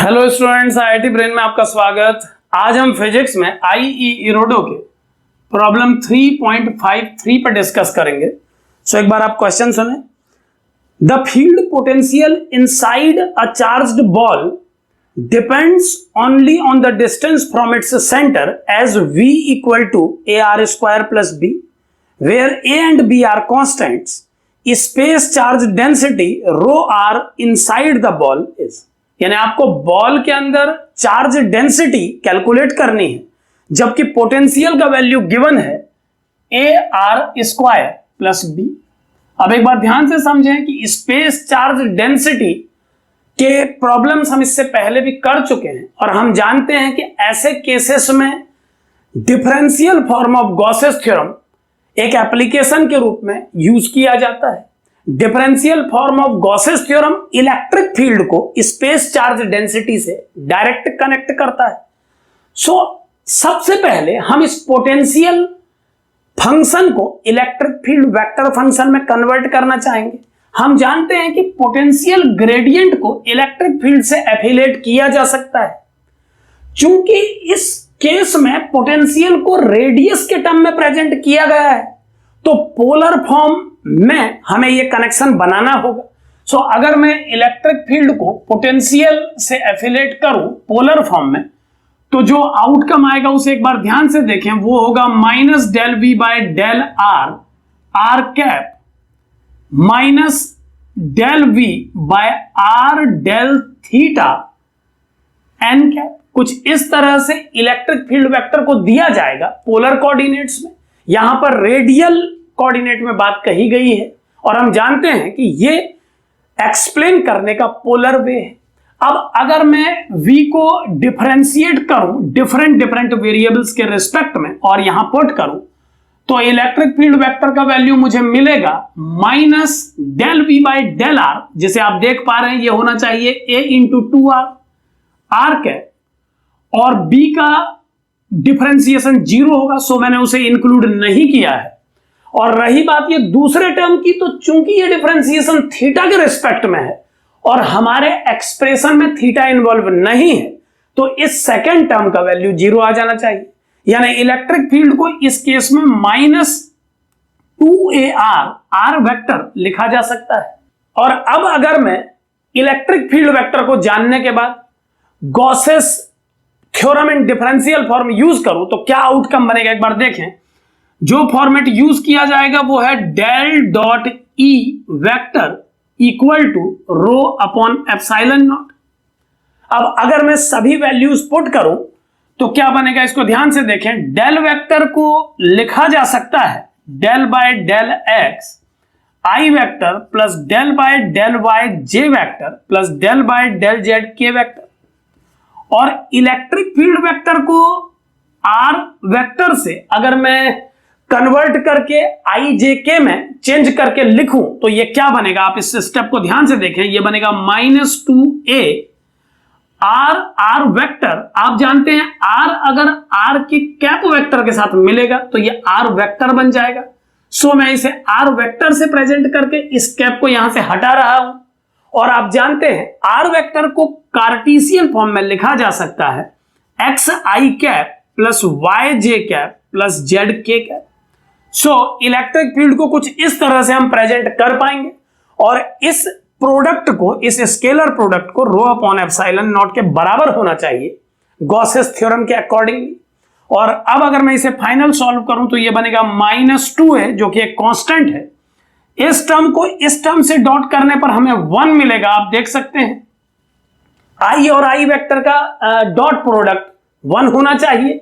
Hello students, IIT brain में आपका स्वागत। आज हम फिजिक्स में आईई इरोडो के प्रॉब्लम 3.53 पर डिस्कस करेंगे। एक बार आप क्वेश्चन सुने। The field potential inside a charged ball depends only on the distance from its centre as v equal to AR square plus b, where a and b are constants. Space charge density rho r inside the ball is. यानी आपको ball के अंदर charge density calculate करनी है, जबकि potential का value given है AR square plus b। अब एक बार ध्यान से समझें कि स्पेस चार्ज डेंसिटी के प्रॉब्लम्स हम इससे पहले भी कर चुके हैं और हम जानते हैं कि ऐसे केसेस में differential form of Gauss's theorem एक एप्लीकेशन के रूप में यूज किया जाता है। Differential form of Gauss's theorem electric field को स्पेस चार्ज डेंसिटी से डायरेक्ट कनेक्ट करता है। सबसे पहले हम इस पोटेंशियल फंक्शन को इलेक्ट्रिक फील्ड वेक्टर फंक्शन में कन्वर्ट करना चाहेंगे। हम जानते हैं कि पोटेंशियल ग्रेडियंट को इलेक्ट्रिक फील्ड से एफिलिएट किया जा सकता है। चूंकि इस केस में पोटेंशियल को रेडियस के टर्म में प्रेजेंट किया गया है, तो पोलर फॉर्म में हमें यह कनेक्शन बनाना होगा। अगर मैं इलेक्ट्रिक फील्ड को पोटेंशियल से एफिलिएट करूं पोलर फॉर्म में, तो जो आउटकम आएगा उसे एक बार ध्यान से देखें। वो होगा minus del V by del R R cap minus del V by R del theta N cap. कुछ इस तरह से इलेक्ट्रिक फील्ड वेक्टर को दिया जाएगा पोलर कोऑर्डिनेट्स में। यहां पर रेडियल कोऑर्डिनेट में बात कही गई है और हम जानते हैं कि ये एक्सप्लेन करने का पोलर वे है। अब अगर मैं v को डिफरेंशिएट करूं डिफरेंट वेरिएबल्स के रिस्पेक्ट में और यहां पुट करूं, तो इलेक्ट्रिक फील्ड वेक्टर का वैल्यू मुझे मिलेगा minus del V by del R, जिसे आप देख पा रहे हैं ये होना चाहिए a into 2r R cap, और b का डिफरेंशिएशन 0 होगा, सो मैंने उसे इंक्लूड नहीं किया है। और रही बात ये दूसरे टर्म की, तो चूंकि ये डिफरेंशिएशन थीटा के रिस्पेक्ट में है और हमारे एक्सप्रेशन में थीटा इन्वॉल्व नहीं है, तो इस सेकेंड टर्म का वैल्यू 0 आ जाना चाहिए। यानी इलेक्ट्रिक फील्ड को इस केस में माइनस 2AR आर वेक्टर लिखा जा सकता है। और अब अगर मैं इलेक्ट्रिक फील्ड वेक्टर को जानने के बाद Gauss's theorem in differential form use करूं, तो क्या आउटकम बनेगा एक बार देखें। जो फॉर्मेट यूज किया जाएगा वो है del dot E vector equal to rho upon epsilon naught. अब अगर मैं सभी वैल्यूज पुट करूं तो क्या बनेगा, इसको ध्यान से देखें। डेल वेक्टर को लिखा जा सकता है del by del X I vector plus del by del Y J vector plus del by del Z K vector, और इलेक्ट्रिक फील्ड वेक्टर को आर वेक्टर से अगर मैं कन्वर्ट करके आई जे के में चेंज करके लिखूं तो ये क्या बनेगा, आप इस स्टेप को ध्यान से देखें। ये बनेगा minus 2a are are vector. आप जानते हैं आर अगर आर के कैप वेक्टर के साथ मिलेगा तो ये आर वेक्टर बन जाएगा। मैं इसे आर वेक्टर से प्रेजेंट करके इस कैप को यहां से हटा रहा हूं। और आप जानते हैं आर वेक्टर को कार्टेशियन फॉर्म में लिखा जा सकता है एक्स आई कैप प्लस वाई जे कैप प्लस जेड के कैप। इलेक्ट्रिक फील्ड को कुछ इस तरह से हम प्रेजेंट कर पाएंगे, और इस प्रोडक्ट को, इस स्केलर प्रोडक्ट को रो अपॉन एप्सिलॉन नॉट के बराबर होना चाहिए गॉसेस थ्योरम के अकॉर्डिंगली। और अब अगर मैं इसे फाइनल सॉल्व करूं तो ये बनेगा माइनस 2 है, जो कि एक कांस्टेंट है। इस टर्म को इस टर्म से डॉट करने पर हमें 1 मिलेगा। आप देख सकते हैं आई और आई वेक्टर का डॉट प्रोडक्ट 1 होना चाहिए,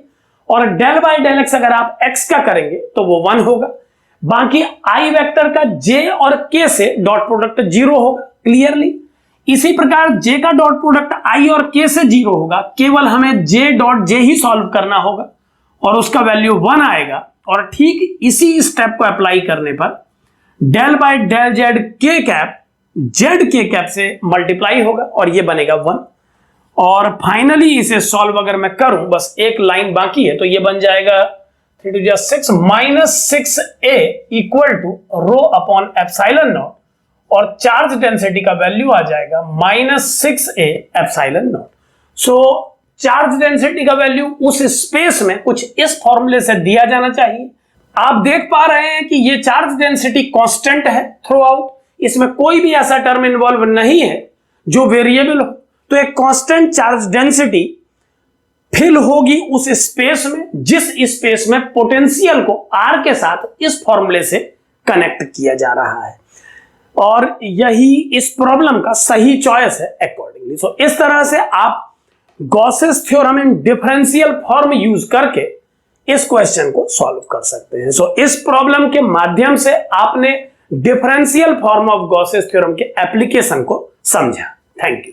और डेल बाय डेल एक्स अगर आप x का करेंगे तो वो 1 होगा। बाकी आई वेक्टर का j और k से डॉट प्रोडक्ट 0 होगा क्लियरली। इसी प्रकार j का डॉट प्रोडक्ट i और k से 0 होगा, केवल हमें j डॉट j ही सॉल्व करना होगा और उसका वैल्यू 1 आएगा। और ठीक इसी स्टेप को अप्लाई करने पर डेल बाय डेल जेड के कैप जेड के कैप से मल्टीप्लाई होगा और ये बनेगा 1। और फाइनली इसे सॉल्व अगर मैं करूं, बस एक लाइन बाकी है, तो ये बन जाएगा 3 to 6 minus 6a equal to rho upon epsilon naught, और चार्ज डेंसिटी का वैल्यू आ जाएगा -6a epsilon naught. So charge density का वैल्यू उस स्पेस में कुछ इस फॉर्मूले से दिया जाना चाहिए। आप देख पा रहे हैं कि ये चार्ज डेंसिटी कांस्टेंट है थ्रू आउट, इसमें कोई भी ऐसा टर्म इन्वॉल्व नहीं है जो वेरिएबल हो। तो एक कांस्टेंट चार्ज डेंसिटी फिल होगी उस स्पेस में जिस स्पेस में पोटेंशियल को आर के साथ इस फॉर्मूले से कनेक्ट किया जा रहा है, और यही इस प्रॉब्लम का सही चॉइस है अकॉर्डिंगली। सो इस तरह से आप Gauss's theorem in differential form use करके इस क्वेश्चन को सॉल्व कर सकते हैं। सो इस प्रॉब्लम के माध्यम से आपने differential form of Gauss's theorem के एप्लीकेशन को समझा। Thank you.